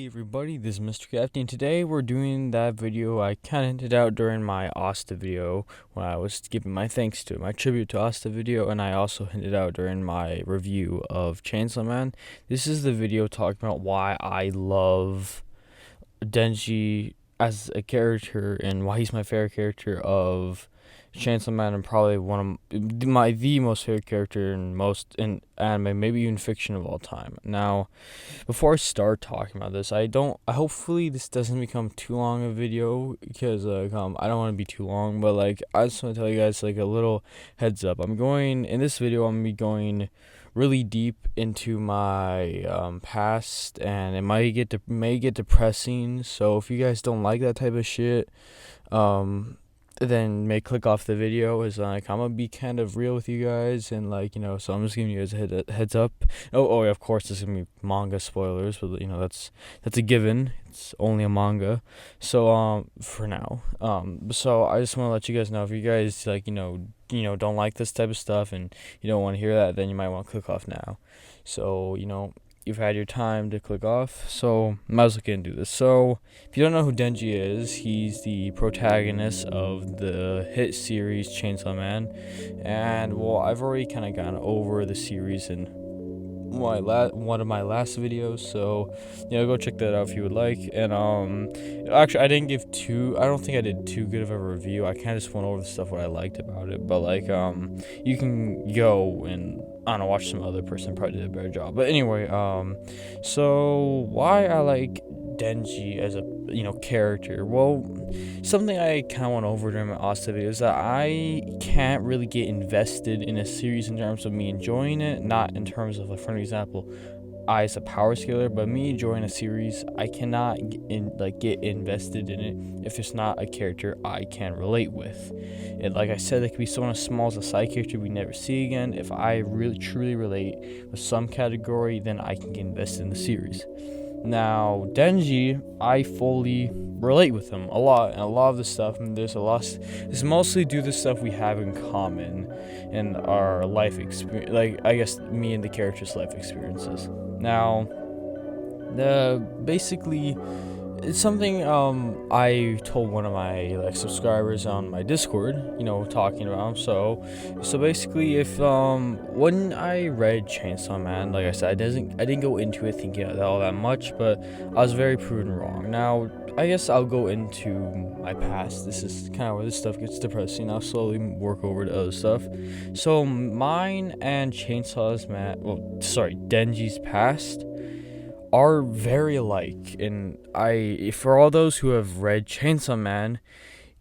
Everybody, this is Mr. Crafty, and today we're doing that video I kind of hinted out during my Asta video when I was giving my thanks to my tribute to Asta video, and I also hinted out during my review of Chainsaw Man. This is the video talking about why I love Denji as a character and why he's my favorite character of Chainsaw Man, and probably one of the most favorite character in anime, maybe even fiction of all time. Now, before I start talking about this, hopefully this doesn't become too long a video because I don't want to be too long, but I just want to tell you guys a little heads up. I'm gonna be going really deep into my past, and it may get depressing. So if you guys don't like that type of shit, then may click off the video. Is I'm gonna be kind of real with you guys, and so I'm just giving you guys a heads up. Yeah, of course there's gonna be manga spoilers, but that's a given. It's only a manga, so for now, so I just want to let you guys know, if you guys don't like this type of stuff and you don't want to hear that, then you might want to click off now. So you've had your time to click off, so might as well get into this. So if you don't know who Denji is, he's the protagonist of the hit series Chainsaw Man, and I've already kind of gone over the series in one of my last videos, so go check that out if you would like. And actually I don't think I did too good of a review. I kind of just went over the stuff what I liked about it, but you can go and I don't know, watch some other person probably did a better job. But anyway, so why I like Denji as a character. Well, something I kind of went over during my Asta video is that I can't really get invested in a series in terms of me enjoying it, not in terms of, for an example, I as a power scaler, but me enjoying a series, I cannot get invested in it if there's not a character I can relate with. And like I said, it could be someone as small as a side character we never see again. If I really truly relate with some category, then I can get invested in the series. Now, Denji, I fully relate with him a lot, and a lot of the stuff, and there's mostly due to stuff we have in common in our life experience, I guess me and the character's life experiences. Now, basically, it's something I told one of my subscribers on my Discord, talking about him. So basically, if when I read Chainsaw Man, like I said, I didn't go into it thinking all that much, but I was very proven wrong. Now, I guess I'll go into my past. This is kind of where this stuff gets depressing. I'll slowly work over to other stuff. So mine and Denji's past are very alike, and for all those who have read Chainsaw Man,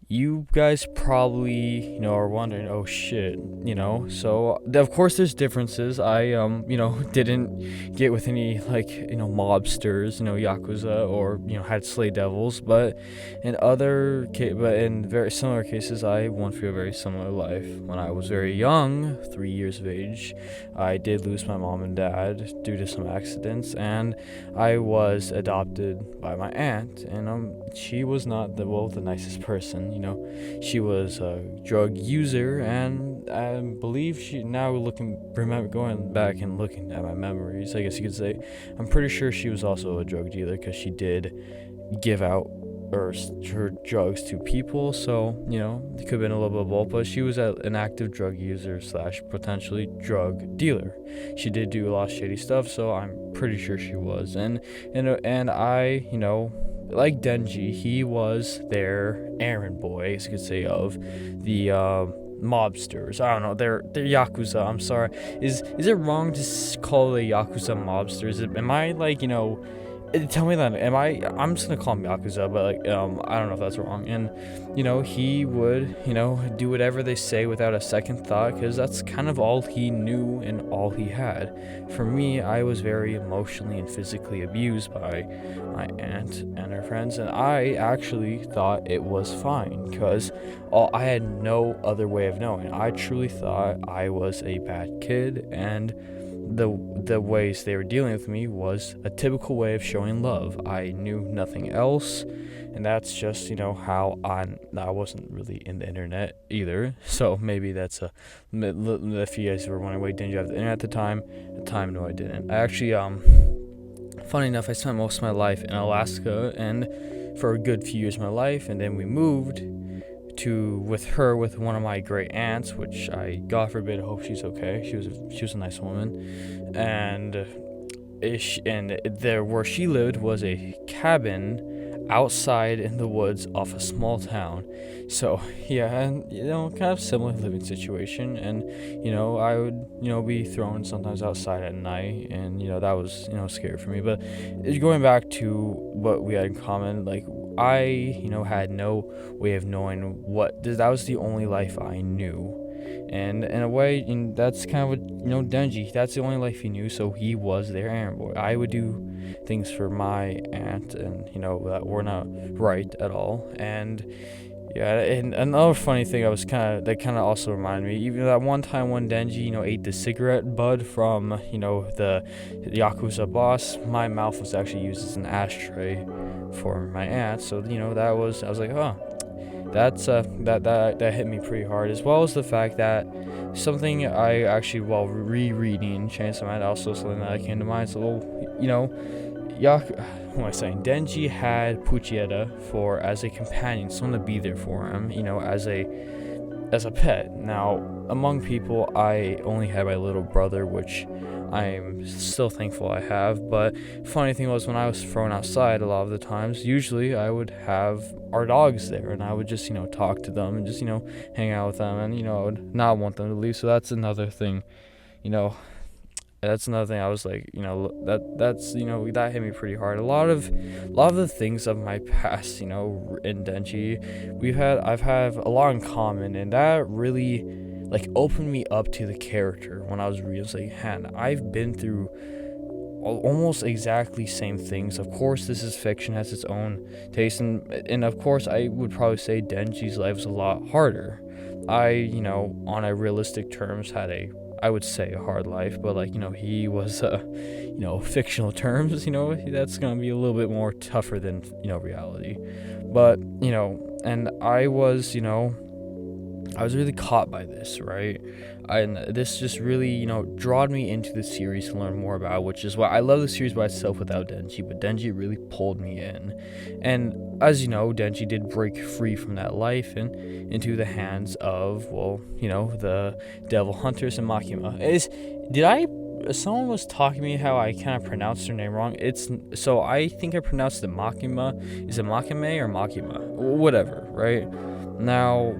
you guys probably are wondering, oh shit, so of course there's differences. I didn't get with any mobsters, yakuza, or had slay devils, but in very similar cases I went through a very similar life. When I was very young, 3 years of age, I did lose my mom and dad due to some accidents, and I was adopted by my aunt, and she was not the nicest person. She was a drug user, and I believe going back and looking at my memories, I guess you could say, I'm pretty sure she was also a drug dealer, because she did give out her drugs to people. So it could have been a little bit of both, but she was an active drug user / potentially drug dealer. She did do a lot of shady stuff, so I'm pretty sure she was. And I like Denji, he was their errand boy, as you could say, of the mobsters. I don't know, they're yakuza. I'm sorry. Is it wrong to call the yakuza mobsters? Am I tell me that. I'm just gonna call him yakuza, but I don't know if that's wrong. And he would do whatever they say without a second thought, because that's kind of all he knew and all he had. For me, I was very emotionally and physically abused by my aunt and her friends, and I actually thought it was fine, because I had no other way of knowing. I truly thought I was a bad kid, and the ways they were dealing with me was a typical way of showing love. I knew nothing else, and that's just how I wasn't really in the internet either. So maybe that's if you guys were wondering, wait, didn't you have the internet at the time? No, I didn't. I actually funny enough, I spent most of my life in Alaska, and for a good few years of my life, and then we moved to with one of my great aunts, which I, God forbid, hope she's okay. She was a nice woman, and there where she lived was a cabin outside in the woods off a small town. So yeah, and kind of similar living situation. And I would be thrown sometimes outside at night, and that was scary for me. But going back to what we had in common, like I had no way of knowing what that was the only life I knew. And in a way, that's kind of what Denji. That's the only life he knew, so he was their errand boy. I would do things for my aunt, and that were not right at all. And yeah, and another funny thing that kind of also reminded me, even that one time when Denji ate the cigarette bud from the Yakuza boss, my mouth was actually used as an ashtray for my aunt. So that was, I was like, oh. That's that hit me pretty hard, as well as the fact that something I actually, while rereading Chainsaw Man, also something that came to mind. So, what am I saying? Denji had Puchieta as a companion, someone to be there for him, as a pet. Now, among people, I only had my little brother, which I'm still thankful I have. But funny thing was, when I was thrown outside, a lot of the times, usually I would have our dogs there, and I would just talk to them and just hang out with them, and I would not want them to leave. So that's another thing, that's another thing. I was like, that hit me pretty hard. A lot of the things of my past, in Denji, I've had a lot in common, and that really opened me up to the character. When I was reading, it's like, man, I've been through almost exactly same things. Of course, this is fiction, has its own taste, and of course, I would probably say Denji's life was a lot harder. I, on a realistic terms, had I would say a hard life, but he was, fictional terms, that's gonna be a little bit more tougher than reality. But and I was really caught by this, right? And this just really, drawed me into the series to learn more about, which is why I love the series by itself without Denji, but Denji really pulled me in. And as you know, Denji did break free from that life and into the hands of, the devil hunters and Makima. Someone was talking to me how I kind of pronounced her name wrong. So I think I pronounced it Makima. Is it Makime or Makima? Whatever, right? Now,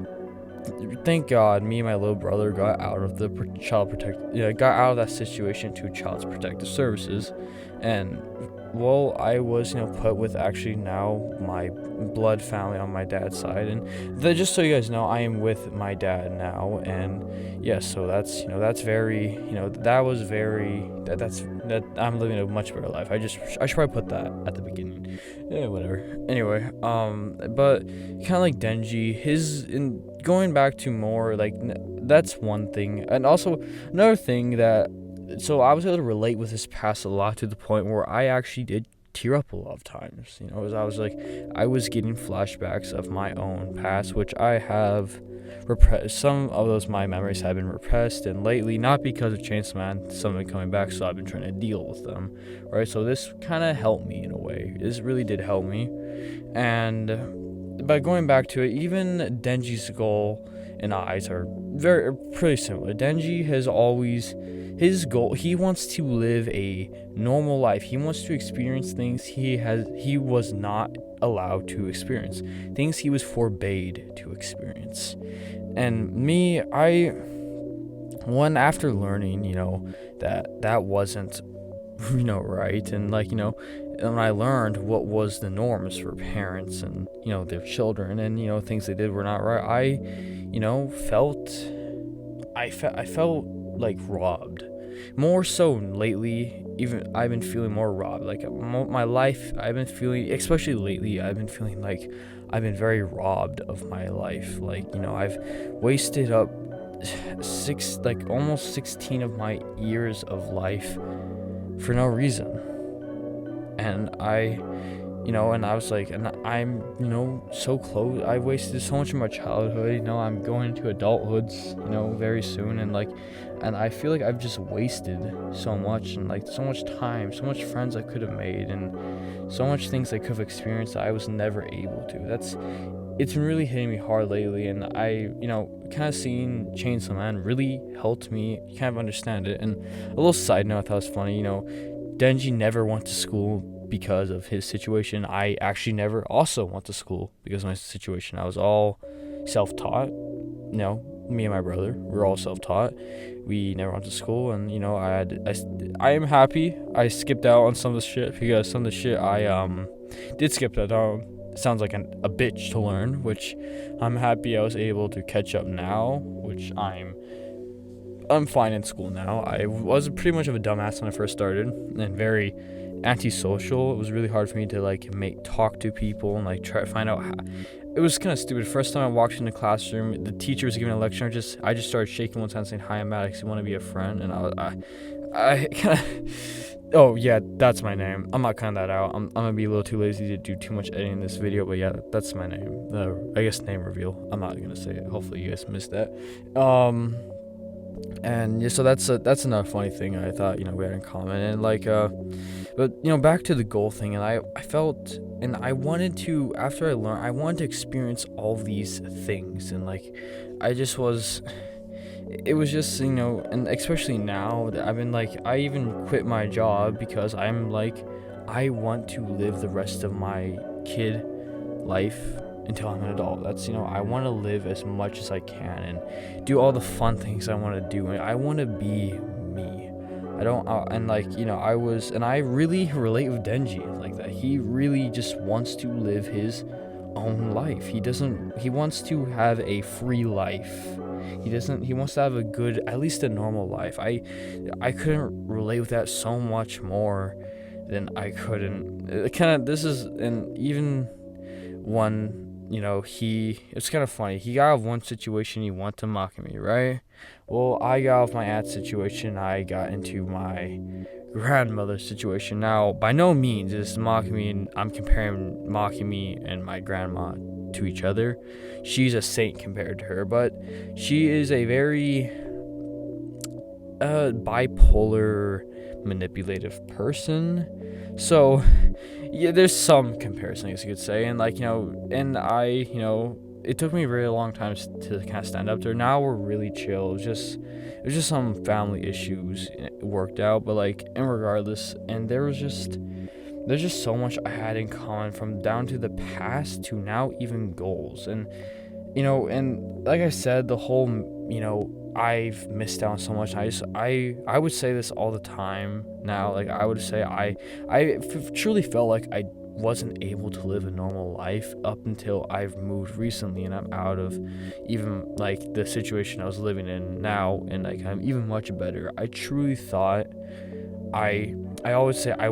thank God, me and my little brother got out of got out of that situation to Child Protective Services, and I was put with actually now my blood family on my dad's side, and just so you guys know, I am with my dad now, and so that's very that I'm living a much better life. I should probably put that at the beginning. Whatever. Anyway, but kind of like Denji, going back to more that's one thing, and also another thing that. So I was able to relate with his past a lot, to the point where I actually did tear up a lot of times. As I was getting flashbacks of my own past, which I have repressed. Some of those my memories have been repressed, and lately, not because of Chainsaw Man, some of it coming back, so I've been trying to deal with them, right? So this kind of helped me in a way. This really did help me, and by going back to it, even Denji's goal and eyes are pretty similar. Denji has always. His goal, he wants to live a normal life. He wants to experience things he was not allowed to experience, things he was forbade to experience. And me, after learning, that wasn't, right, and when I learned what was the norms for parents and their children, and things they did were not right, I felt like robbed. More so lately, even I've been feeling more robbed. My life, I've been feeling, especially lately, I've been feeling like I've been very robbed of my life. I've wasted up almost 16 of my years of life for no reason. And and I was like, and I'm, so close. I wasted so much of my childhood. I'm going into adulthoods, very soon, and I feel like I've just wasted so much, and like so much time, so much friends I could have made, and so much things I could have experienced that I was never able to. It's been really hitting me hard lately, and I, kind of seeing Chainsaw Man really helped me kind of understand it. And a little side note I thought was funny, Denji never went to school because of his situation. I actually never also went to school because of my situation. I was all self-taught. Me and my brother, we were all self-taught. We never went to school, and I am happy I skipped out on some of the shit, because some of the shit I did skip that out. Sounds like a bitch to learn, which I'm happy I was able to catch up now, which I'm fine in school now. I was pretty much of a dumbass when I first started, and very antisocial. It was really hard for me to talk to people and try to find out how. It was kind of stupid. First time I walked in the classroom, the teacher was giving a lecture. I just started shaking one time, saying, "Hi, I'm Maddox. You want to be a friend?" And I kind of. Oh yeah, that's my name. I'm not cutting that out. I'm gonna be a little too lazy to do too much editing in this video, but yeah, that's my name. I guess name reveal. I'm not gonna say it. Hopefully you guys missed that. And yeah, so that's another funny thing I thought we had in common, and but back to the goal thing, and I felt, and I wanted to, after I learned, I wanted to experience all these things, and I just was. It was just, and especially now that I've been I even quit my job because I'm I want to live the rest of my kid life until I'm an adult. That's, I want to live as much as I can and do all the fun things I want to do. And I want to be me. I don't, and I really relate with Denji like that. He really just wants to live his own life. He wants to have a free life. He wants to have a good, at least a normal life. I couldn't relate with that so much more than I couldn't. And even one, it's kind of funny. He got out of one situation, he went to mock me, right? Well, I got out of my aunt's situation, I got into my grandmother's situation. Now, by no means is mocking me, and I'm comparing mocking me and my grandma to each other. She's a saint compared to her, but she is a very bipolar, manipulative person. So yeah, there's some comparison, I guess you could say, and and it took me a really long time to kind of stand up to her. Now we're really chill. It was just some family issues worked out, but and regardless, and there's just so much I had in common, from down to the past to now even goals. And and like I said, the whole I've missed out on so much. I would say this all the time now. I would say truly felt like I wasn't able to live a normal life up until I've moved recently, and I'm out of even the situation I was living in now, and I'm even much better. I truly thought I always say I'd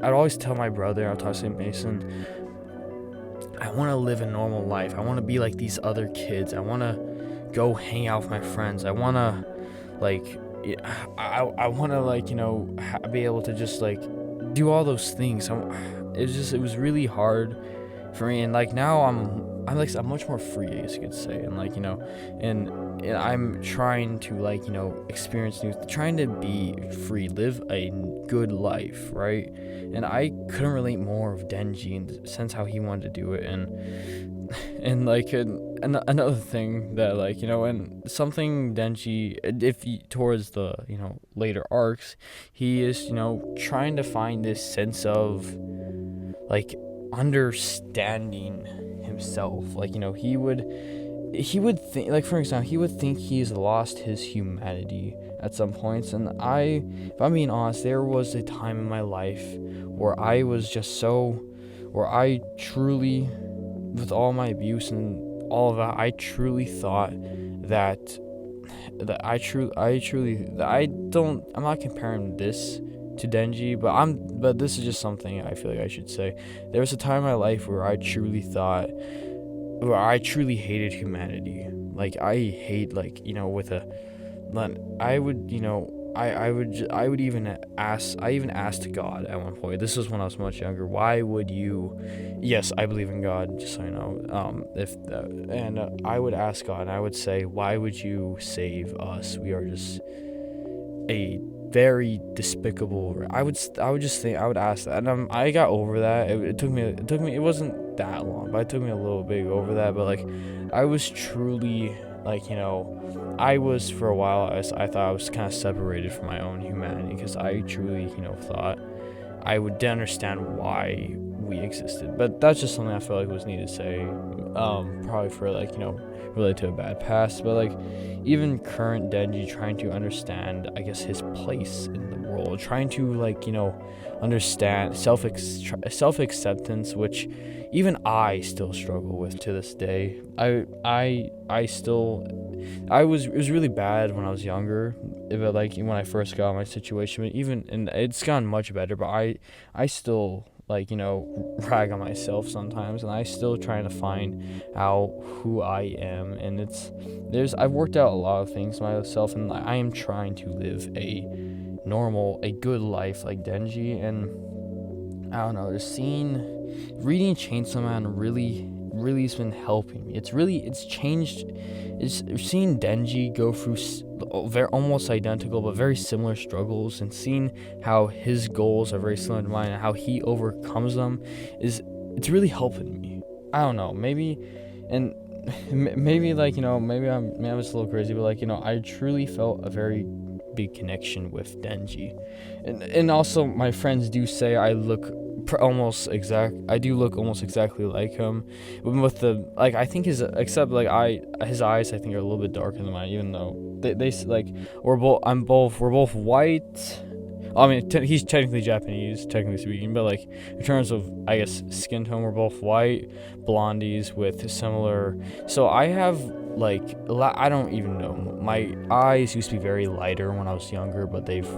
always tell my brother, I'll talk to St. Mason, I want to live a normal life. I want to be like these other kids. I want to go hang out with my friends. I want to I want to be able to just do all those things. It was really hard for me, and now I'm much more free, I guess you could say, and and I'm trying to experience new, trying to be free, live a good life, right? And I couldn't relate more of Denji in the sense how he wanted to do it, and another thing that and something Denji, towards the later arcs, he is trying to find this sense of understanding himself. He would think, for example, he would think he's lost his humanity at some points, and if I'm being honest, there was a time in my life where I was just where I truly, with all my abuse and all of that, I truly thought that I'm not comparing this to Denji, but this is just something I feel like I should say. There was a time in my life where I truly hated humanity. I hate, I would, I would even ask. I even asked God at one point. This was when I was much younger. Why would you? Yes, I believe in God. Just so you know. If and I would ask God. And I would say, why would you save us? We are just a very despicable. I would just think. I would ask that. And I got over that. It took me. It took me. It wasn't that long, but it took me a little bit over that. But like, I was truly like, I was for a while. I thought I was kind of separated from my own humanity because I truly, thought I would understand why we existed. But that's just something I felt like was needed to say. Probably for like, related to a bad past. But like, even current Denji trying to understand, I guess, his place in the world, trying to like, understand self acceptance, which even I still struggle with to this day. I still I was it was really bad when I was younger, but like when I first got my situation, but even and it's gotten much better. But I still like rag on myself sometimes, and I still trying to find out who I am. And I've worked out a lot of things myself, and I am trying to live a good life like Denji. And I don't know, just reading Chainsaw Man really has been helping me. It's changed. It's seeing Denji go through very almost identical but very similar struggles, and seeing how his goals are very similar to mine and how he overcomes them it's really helping me. I don't know, maybe, and maybe like maybe I'm just a little crazy, but like I truly felt a very big connection with Denji, and also my friends do say I look I do look almost exactly like him, with the like I think his eyes I think are a little bit darker than mine, even though they like we're both white. I mean, he's technically Japanese, technically speaking, but like in terms of I guess skin tone, we're both white blondies with similar. So I have like I don't even know. My eyes used to be very lighter when I was younger, but they've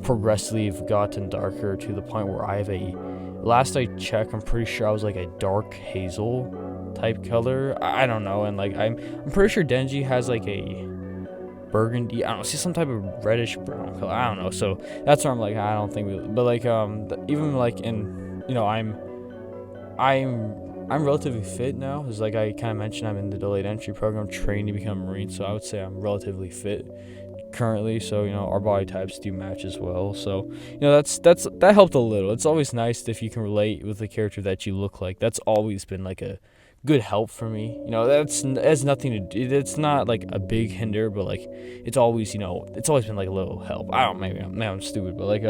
progressively gotten darker to the point where I have a. Last I checked, I'm pretty sure I was like a dark hazel type color. I don't know, and like I'm pretty sure Denji has like a burgundy, I don't know, see some type of reddish brown color. I don't know. So that's where I'm like, I don't think but like even like in I'm relatively fit now. As like I kind of mentioned, I'm in the delayed entry program, training to become a Marine. So I would say I'm relatively fit currently. So our body types do match as well. So that helped a little. It's always nice if you can relate with the character that you look like. That's always been like a good help for me. That's nothing to do. It's not like a big hinder, but like it's always been like a little help. I don't. Maybe I'm stupid, but like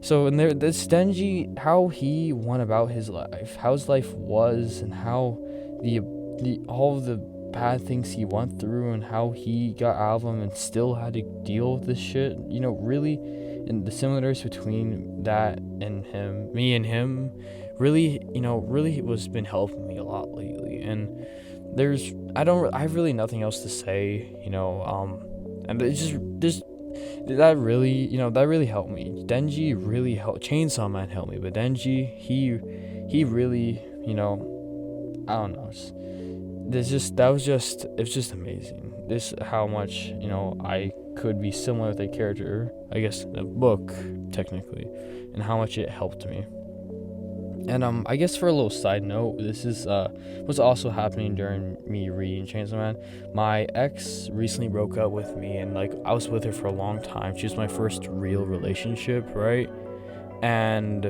So and this Denji, how he went about his life, how his life was, and how the all of the bad things he went through, and how he got out of them and still had to deal with this shit. Really, and the similarities between that and me and him, really, really was been helping me a lot lately. And I have really nothing else to say, and it's just that really helped me. Denji really helped. Chainsaw Man helped me, but Denji, he really, I don't know. It's just amazing. This how much I could be similar with a character, I guess in a book technically, and how much it helped me. And I guess for a little side note, this is what's also happening during me reading Chainsaw Man. My ex recently broke up with me, and like I was with her for a long time. She was my first real relationship, right? And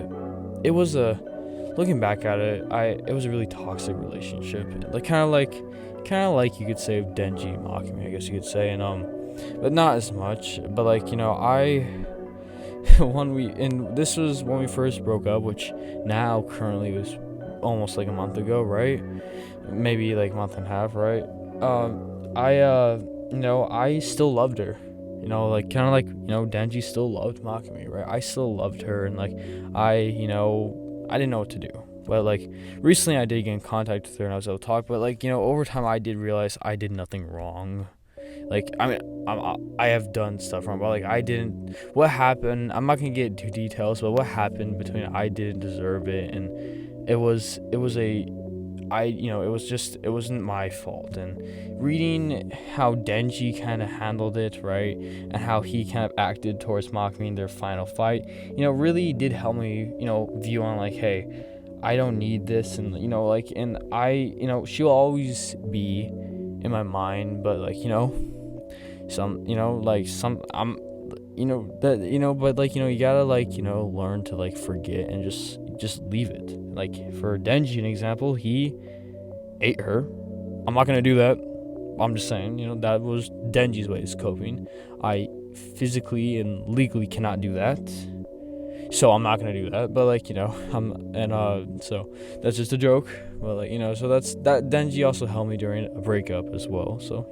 it was looking back at it, it was a really toxic relationship. Like kind of like you could say Denji mocking me, I guess you could say, and but not as much. But like this was when we first broke up, which now currently was almost like a month ago, right? Maybe like a month and a half, right? I still loved her, like kind of like Denji still loved mocking me, right? I still loved her, and like I didn't know what to do. But like recently I did get in contact with her and I was able to talk, but like over time I did realize I did nothing wrong. Like I mean I have done stuff wrong, but like I didn't. What happened, I'm not gonna get into details, but what happened between, I didn't deserve it, and it was it wasn't my fault. And reading how Denji kind of handled it, right, and how he kind of acted towards Makami in their final fight, really did help me, view on like, hey, I don't need this. And and she'll always be in my mind, but some but you gotta learn to forget and just leave it. Like for Denji, an example, he ate her. I'm not gonna do that. I'm just saying, that was Denji's way of coping. I physically and legally cannot do that, so I'm not gonna do that. But so that's just a joke. But so that Denji also helped me during a breakup as well. So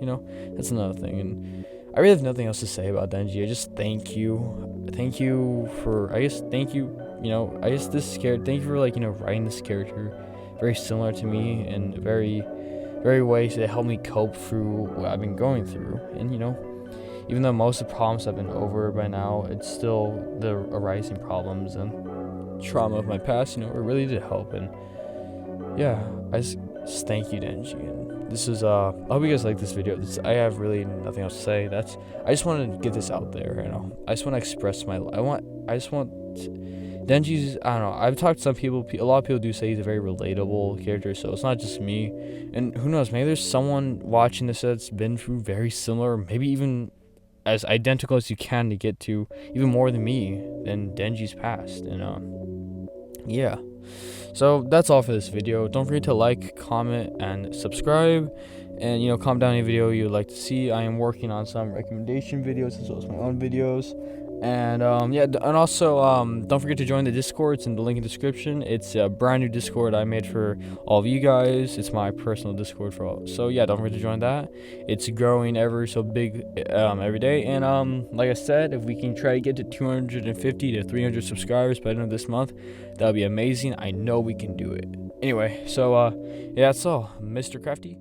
that's another thing. And I really have nothing else to say about Denji. I just thank you for thank you for writing this character very similar to me and very very ways that helped me cope through what I've been going through. And even though most of the problems have been over by now, it's still the arising problems and trauma of my past, it really did help. And yeah, I just thank you, Denji. And this is I hope you guys like this video. I have really nothing else to say. I just want to get this out there. I just want to express I just want Denji's, I don't know, I've talked to some people, a lot of people do say he's a very relatable character, so it's not just me. And who knows, maybe there's someone watching this that's been through very similar, maybe even as identical as you can to get to even more than me than Denji's past. And yeah, so that's all for this video. Don't forget to like, comment, and subscribe, and comment down any video you'd like to see. I am working on some recommendation videos as well as my own videos. And and also don't forget to join the Discord. It's in the link in the description. It's a brand new Discord I made for all of you guys. It's my personal Discord for all. So yeah, don't forget to join that. It's growing ever so big every day. And like I said, if we can try to get to 250 to 300 subscribers by the end of this month, that would be amazing. I know we can do it. Anyway, so yeah, that's all. Mr. Crafty.